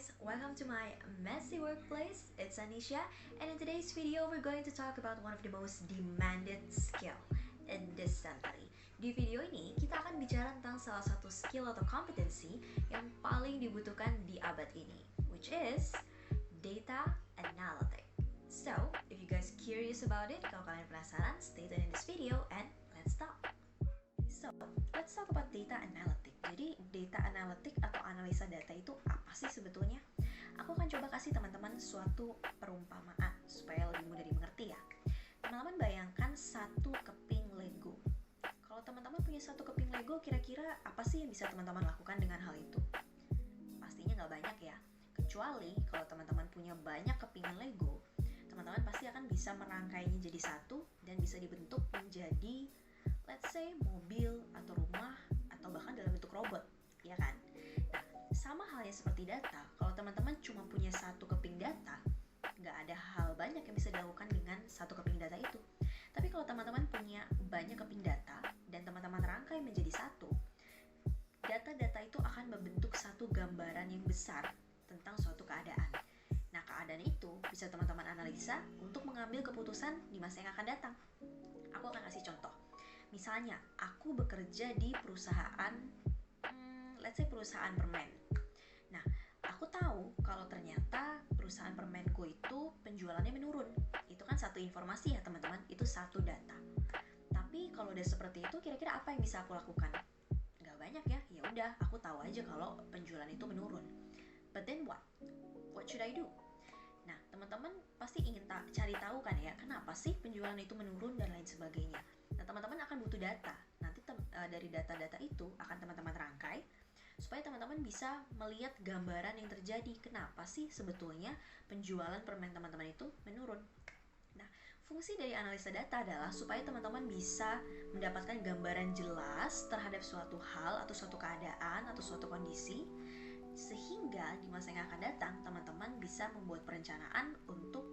guys, welcome to my messy workplace. It's Anisha, and in today's video we're going to talk about one of the most demanded skill in this century. Di video ini kita akan bicara tentang salah satu skill atau kompetensi yang paling dibutuhkan di abad ini, which is data analytic. So, if you guys curious about it, kalau kalian penasaran, stay tuned in this video and let's talk. So, let's talk about data analytic. Jadi, data analytic atau analisa data itu apa sih sebetulnya? Aku akan coba kasih teman-teman suatu perumpamaan supaya lebih mudah dimengerti ya. Teman-teman bayangkan satu keping Lego. Kalau teman-teman punya satu keping Lego, kira-kira apa sih yang bisa teman-teman lakukan dengan hal itu? Pastinya nggak banyak ya. Kecuali kalau teman-teman punya banyak kepingan Lego, teman-teman pasti akan bisa merangkainya jadi satu dan bisa dibentuk menjadi let's say mobil atau rumah atau bahkan dalam bentuk robot, ya kan? Nah, sama halnya seperti data, kalau teman-teman cuma punya satu keping data, nggak ada hal banyak yang bisa dilakukan dengan satu keping data itu. Tapi kalau teman-teman punya banyak keping data dan teman-teman rangkai menjadi satu, data-data itu akan membentuk satu gambaran yang besar tentang suatu keadaan. Nah, keadaan itu bisa teman-teman analisa untuk mengambil keputusan di masa yang akan datang. Aku akan kasih contoh. Misalnya, aku bekerja di perusahaan, let's say perusahaan permen. Nah, aku tahu kalau ternyata perusahaan permenku itu penjualannya menurun. Itu kan satu informasi ya teman-teman, itu satu data. Tapi kalau udah seperti itu, kira-kira apa yang bisa aku lakukan? Nggak banyak ya, ya udah aku tahu aja kalau penjualan itu menurun. But then what? What should I do? Nah, teman-teman pasti ingin cari tahu kan ya, kenapa sih penjualan itu menurun dan lain sebagainya. Nah, teman-teman akan butuh data. Nanti dari data-data itu akan teman-teman rangkai supaya teman-teman bisa melihat gambaran yang terjadi. Kenapa sih sebetulnya penjualan permen teman-teman itu menurun? Nah, fungsi dari analisa data adalah supaya teman-teman bisa mendapatkan gambaran jelas terhadap suatu hal atau suatu keadaan atau suatu kondisi, sehingga di masa yang akan datang teman-teman bisa membuat perencanaan untuk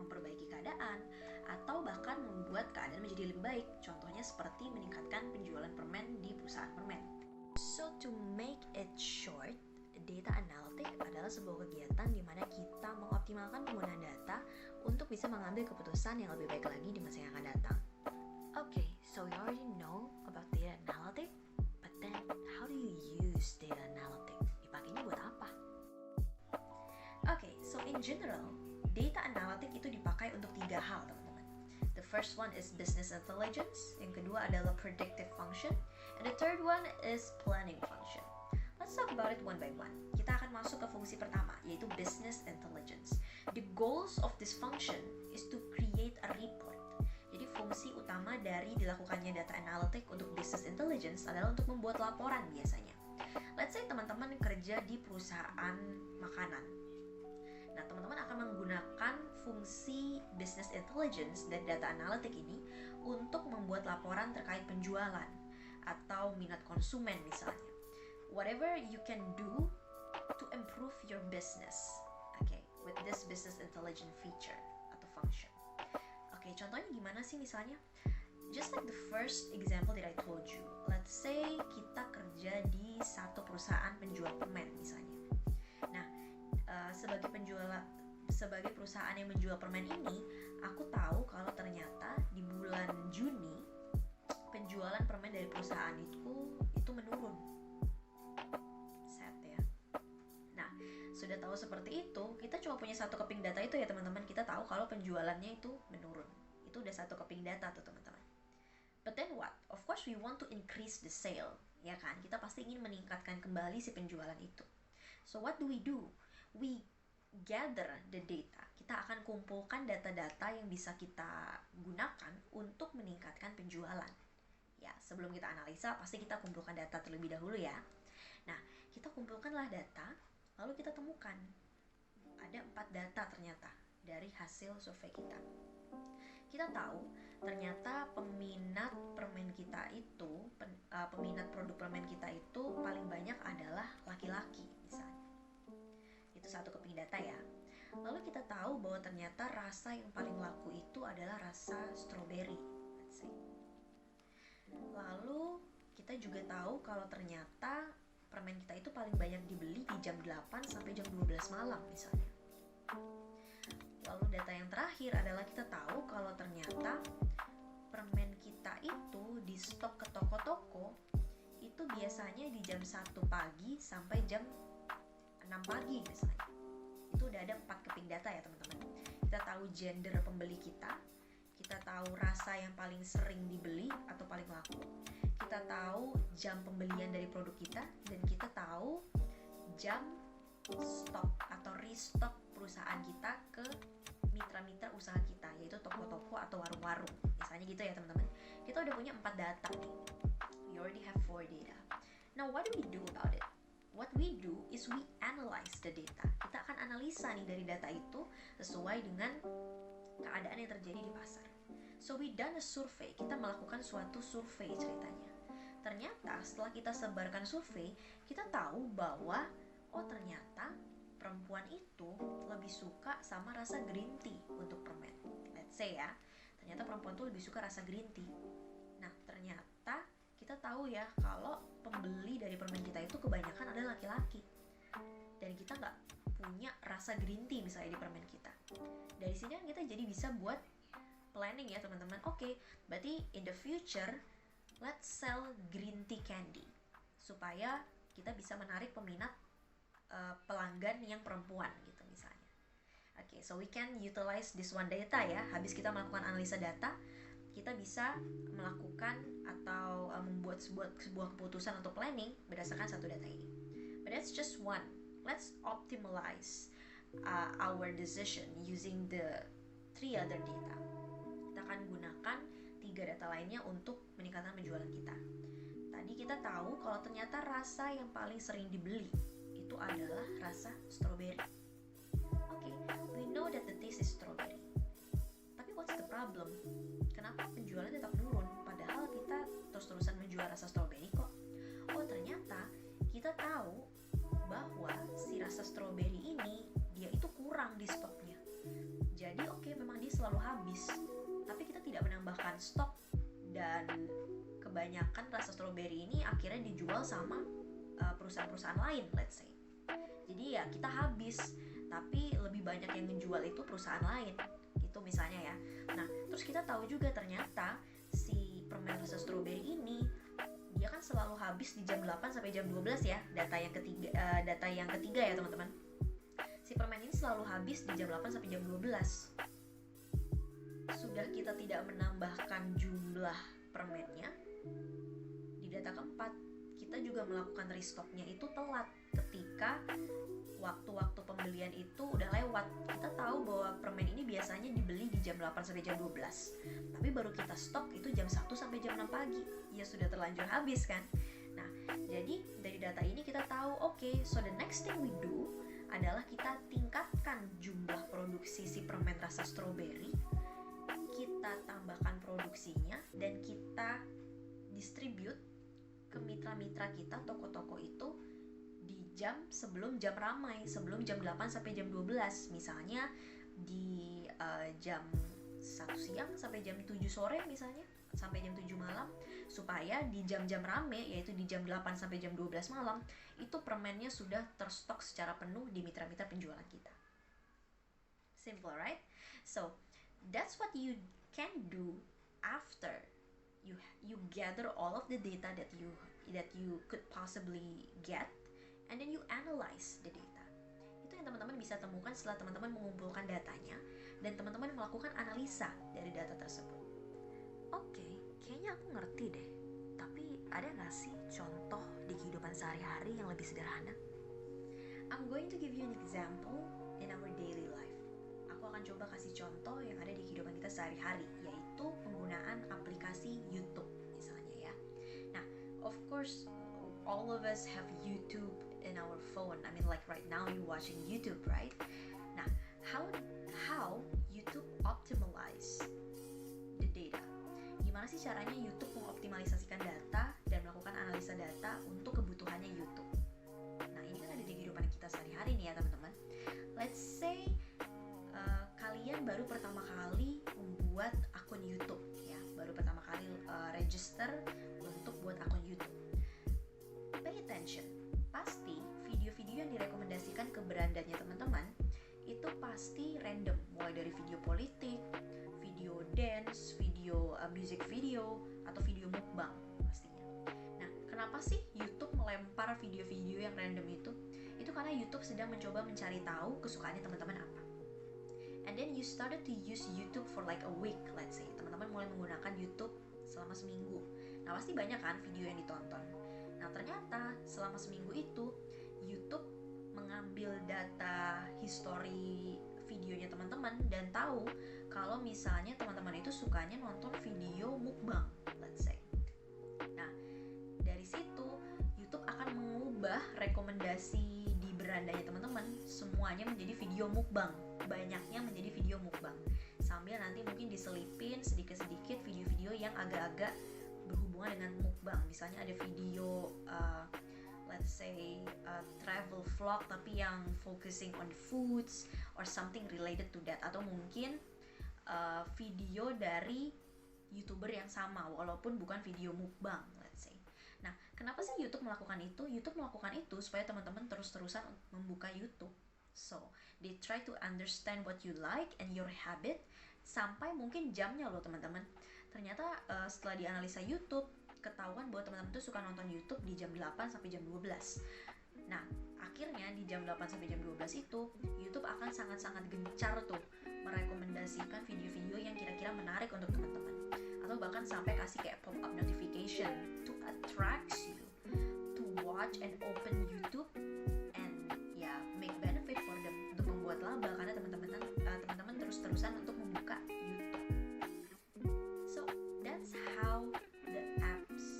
memperbaiki keadaan atau bahkan membuat keadaan menjadi lebih baik. Contohnya seperti meningkatkan penjualan permen di perusahaan permen. So to make it short, data analytic adalah sebuah kegiatan di mana kita mengoptimalkan penggunaan data untuk bisa mengambil keputusan yang lebih baik lagi di masa yang akan datang. Okay, so we already know about data analytic, but then how do you use data analytic? Dipakainya buat apa? Okay, so in general, data analytic itu dipakai untuk 3 hal, teman-teman. The first one is business intelligence, yang kedua adalah predictive function, and the third one is planning function. Let's talk about it one by one. Kita akan masuk ke fungsi pertama, yaitu business intelligence. The goals of this function is to create a report. Jadi fungsi utama dari dilakukannya data analytic untuk business intelligence adalah untuk membuat laporan biasanya. Let's say teman-teman kerja di perusahaan makanan. Nah, teman-teman akan menggunakan fungsi business intelligence dan data analytic ini untuk membuat laporan terkait penjualan atau minat konsumen misalnya. Whatever you can do to improve your business, okay, with this business intelligence feature atau function. Okay, contohnya gimana sih misalnya? Just like the first example that I told you, let's say kita kerja di satu perusahaan penjual permen misalnya. Nah, sebagai perusahaan yang menjual permen ini, aku tahu kalau ternyata di bulan Juni penjualan permen dari perusahaan itu menurun. Sad ya. Nah, sudah tahu seperti itu, kita cuma punya satu keping data itu ya teman-teman. Kita tahu kalau penjualannya itu menurun. Itu udah satu keping data tuh teman-teman. But then what? Of course we want to increase the sale, ya kan? Kita pasti ingin meningkatkan kembali si penjualan itu. So what do? We gather the data. Kita akan kumpulkan data-data yang bisa kita gunakan untuk meningkatkan penjualan. Ya, sebelum kita analisa, pasti kita kumpulkan data terlebih dahulu ya. Nah, kita kumpulkanlah data, lalu kita temukan ada 4 data ternyata dari hasil survei kita. Kita tahu ternyata peminat permen kita itu, peminat produk permen kita itu paling banyak adalah laki-laki misalnya. Itu satu keping data ya. Lalu kita tahu bahwa ternyata rasa yang paling laku itu adalah rasa strawberry, let's say. Lalu kita juga tahu kalau ternyata permen kita itu paling banyak dibeli di jam 8 sampai jam 12 malam misalnya. Lalu data yang terakhir adalah kita tahu kalau ternyata permen kita itu di stok ke toko-toko itu biasanya di jam 1 pagi sampai jam 6 pagi misalnya. Itu udah ada 4 keping data ya teman-teman. Kita tahu gender pembeli kita tahu rasa yang paling sering dibeli atau paling laku, kita tahu jam pembelian dari produk kita, dan kita tahu jam stok atau restock perusahaan kita ke mitra-mitra usaha kita, yaitu toko-toko atau warung-warung misalnya gitu ya teman-teman. Kita udah punya 4 data nih. We already have 4 data. Now what do we do about it? What we do is we analyze the data. Kita akan analisa nih dari data itu sesuai dengan keadaan yang terjadi di pasar. So we done a survey. Kita melakukan suatu survei ceritanya. Ternyata setelah kita sebarkan survei, kita tahu bahwa ternyata perempuan itu lebih suka sama rasa green tea untuk permen. Let's say ya, ternyata perempuan itu lebih suka rasa green tea. Nah, ternyata kita tahu ya kalau pembeli dari permen kita itu kebanyakan adalah laki-laki. Dan kita nggak punya rasa green tea misalnya di permen kita. Dari sini kan kita jadi bisa buat planning ya teman-teman. Oke, berarti in the future let's sell green tea candy supaya kita bisa menarik peminat pelanggan yang perempuan gitu misalnya. Oke, so we can utilize this one data ya. Habis kita melakukan analisa data, kita bisa melakukan atau membuat sebuah keputusan untuk planning berdasarkan satu data ini. But that's just one. Let's optimize our decision using the 3 other data. Kita akan gunakan 3 data lainnya untuk meningkatkan penjualan kita. Tadi kita tahu kalau ternyata rasa yang paling sering dibeli itu adalah rasa strawberry. Okay, we know that the taste is strawberry. Tapi what's the problem? Kenapa penjualan tetap turun? Padahal kita terus-terusan menjual rasa strawberry kok. Ternyata kita tahu bahwa si rasa strawberry ini dia itu kurang di stoknya. Jadi memang dia selalu habis. Tapi kita tidak menambahkan stok dan kebanyakan rasa strawberry ini akhirnya dijual sama perusahaan-perusahaan lain, let's say. Jadi ya kita habis, tapi lebih banyak yang menjual itu perusahaan lain, gitu misalnya ya. Nah, terus kita tahu juga ternyata si permen rasa strawberry ini dia kan selalu habis di jam 8 sampai jam 12 ya. Data yang ketiga ya teman-teman. Si permen ini selalu habis di jam 8 sampai jam 12. Sudah kita tidak menambahkan jumlah permennya, di data keempat kita juga melakukan restocknya itu telat ketika waktu-waktu pembelian itu udah lewat. Kita tahu bahwa permen ini biasanya dibeli di jam 8 sampai jam 12, tapi baru kita stok itu jam 1 sampai jam 6 pagi. Ya sudah terlanjur habis kan. Nah, jadi dari data ini kita tahu so the next thing we do adalah kita tingkatkan jumlah produksi si permen rasa strawberry. Kita tambahkan produksinya dan kita distribute ke mitra-mitra kita, toko-toko itu di jam sebelum jam ramai, sebelum jam 8 sampai jam 12. Misalnya di jam 1 siang sampai jam 7 sore misalnya, sampai jam 7 malam, supaya di jam-jam rame, yaitu di jam 8 sampai jam 12 malam, itu permennya sudah terstok secara penuh di mitra-mitra penjualan kita. Simple, right? So, that's what you can do after you gather all of the data that you could possibly get, and then you analyze the data. Itu yang teman-teman bisa temukan setelah teman-teman mengumpulkan datanya dan teman-teman melakukan analisa dari data tersebut. Kayaknya aku ngerti deh. Tapi ada nggak sih contoh di kehidupan sehari-hari yang lebih sederhana? I'm going to give you an example in our daily life. Aku akan coba kasih contoh yang ada di kehidupan kita sehari-hari, yaitu penggunaan aplikasi YouTube misalnya ya. Nah, of course, all of us have YouTube in our phone. I mean, like right now you're watching YouTube, right? Nah, how YouTube optimize the data? Gimana sih caranya YouTube mengoptimalisasikan data dan melakukan analisa data untuk kebutuhannya YouTube? Nah, ini kan ada di kehidupan kita sehari-hari nih ya teman-teman. Let's say kalian baru pertama kali membuat akun YouTube ya, baru pertama kali register untuk buat akun YouTube. Pay attention. merekomendasikan ke berandanya teman-teman itu pasti random, mulai dari video politik, video dance, video music video, atau video mukbang pastinya. Nah, kenapa sih YouTube melempar video-video yang random itu? Itu karena YouTube sedang mencoba mencari tahu kesukaannya teman-teman apa. And then you started to use YouTube for like a week, let's say. Teman-teman mulai menggunakan YouTube selama seminggu. Nah, pasti banyak kan video yang ditonton. Nah, ternyata selama seminggu itu YouTube mengambil data history videonya teman-teman dan tahu kalau misalnya teman-teman itu sukanya nonton video mukbang, let's say. Nah, dari situ YouTube akan mengubah rekomendasi di berandanya teman-teman semuanya menjadi video mukbang, banyaknya menjadi video mukbang, sambil nanti mungkin diselipin sedikit-sedikit video-video yang agak-agak berhubungan dengan mukbang. Misalnya ada video let's say travel vlog tapi yang focusing on foods or something related to that, atau mungkin video dari YouTuber yang sama walaupun bukan video mukbang, let's say. Nah, kenapa sih YouTube melakukan itu? YouTube melakukan itu supaya teman-teman terus-terusan membuka YouTube. So, they try to understand what you like and your habit sampai mungkin jamnya loh teman-teman. Ternyata setelah dianalisa YouTube, ketahuan bahwa teman-teman tuh suka nonton YouTube di jam 8 sampai jam 12. Nah, akhirnya di jam 8 sampai jam 12 itu, YouTube akan sangat-sangat gencar tuh merekomendasikan video-video yang kira-kira menarik untuk teman-teman. Atau bahkan sampai kasih kayak pop-up notification to attract you to watch and open YouTube and make benefit for them, untuk membuat laba karena teman-teman terus-terusan untuk membuka YouTube. So, that's how the apps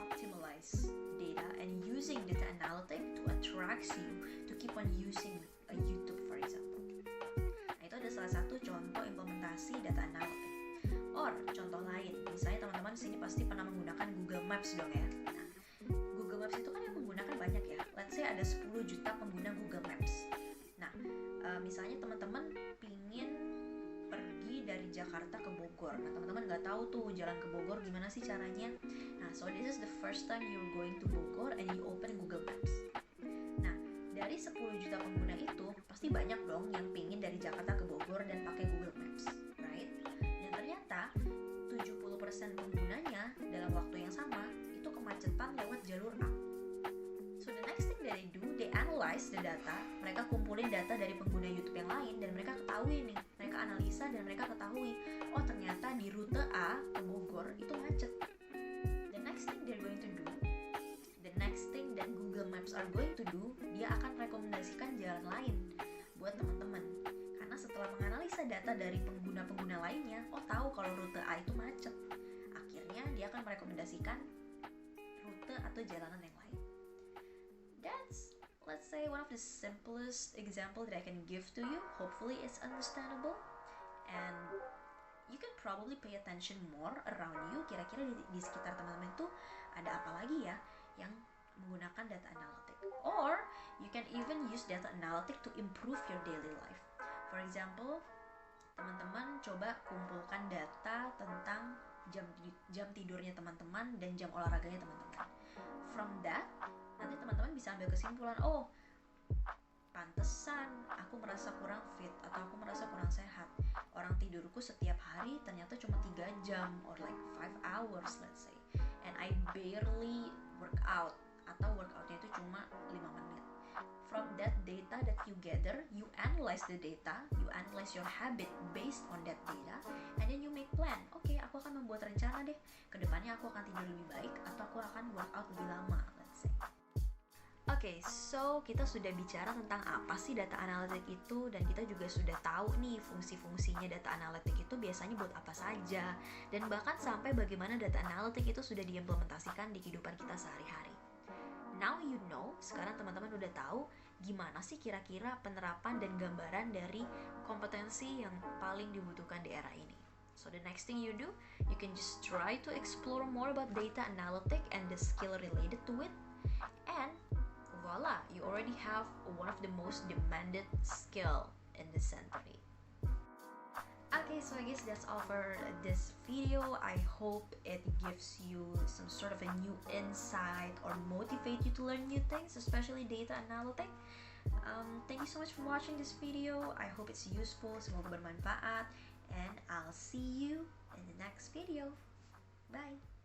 optimize data and using data analytic to attract you to keep on using a YouTube, for example. Nah, itu ada salah satu contoh implementasi data analytic. Or contoh lain, misalnya teman-teman sini pasti pernah menggunakan Google Maps dong ya. Nah, Google Maps itu kan yang menggunakan banyak ya. Let's say ada 10 juta pengguna Google Maps. Nah, misalnya teman-teman pingin pergi dari Jakarta ke Bogor. Nah, teman-teman nggak tahu tuh jalan ke Bogor gimana sih caranya. Nah, so this is the first time you're going to Bogor and you open Google Maps. Nah, dari 10 juta pengguna itu pasti banyak dong yang pingin dari Jakarta ke Bogor dan pakai Google Maps, right? Dan ternyata 70% penggunanya dalam waktu yang sama itu kemacetan lewat jalur A. So the next thing that they do, they analyze the data. Mereka kumpulin data dari pengguna YouTube yang lain dan mereka ketahui nih, mereka analisa dan mereka ketahui, oh ternyata di rute A ke Bogor itu macet. The next thing they're going to do, the next thing that Google Maps are going to do, dia akan rekomendasikan jalan lain buat teman-teman. Karena setelah menganalisa data dari pengguna-pengguna lainnya, oh tahu kalau rute A itu macet. Akhirnya dia akan merekomendasikan rute atau jalanan yang lain. That's, let's say, one of the simplest example that I can give to you. Hopefully it's understandable and you can probably pay attention more around you. Kira-kira di sekitar teman-teman tuh ada apa lagi ya yang menggunakan data analytic. Or you can even use data analytic to improve your daily life. For example, teman-teman coba kumpulkan data tentang jam tidurnya teman-teman dan jam olahraganya teman-teman. From that, nanti teman-teman bisa ambil kesimpulan, oh pantesan aku merasa kurang fit atau aku merasa kurang sehat. Orang tidurku setiap hari ternyata cuma 3 jam or like 5 hours, let's say. And I barely work out atau workoutnya itu cuma 5 menit. From that data that you gather, you analyze the data, you analyze your habit based on that data, and then you make plan. Oke, aku akan membuat rencana deh. Kedepannya aku akan tidur lebih baik atau aku akan workout lebih lama, let's say. Oke, so kita sudah bicara tentang apa sih data analitik itu, dan kita juga sudah tahu nih fungsi-fungsinya data analitik itu biasanya buat apa saja, dan bahkan sampai bagaimana data analitik itu sudah diimplementasikan di kehidupan kita sehari-hari. Now you know, sekarang teman-teman udah tahu gimana sih kira-kira penerapan dan gambaran dari kompetensi yang paling dibutuhkan di era ini. So the next thing you do, you can just try to explore more about data analytic and the skill related to it, and voila, you already have one of the most demanded skill in this century. Okay, so I guess that's all for this video. I hope it gives you some sort of a new insight or motivate you to learn new things, especially data analytic. Thank you so much for watching this video. I hope it's useful. Semoga bermanfaat. And I'll see you in the next video. Bye!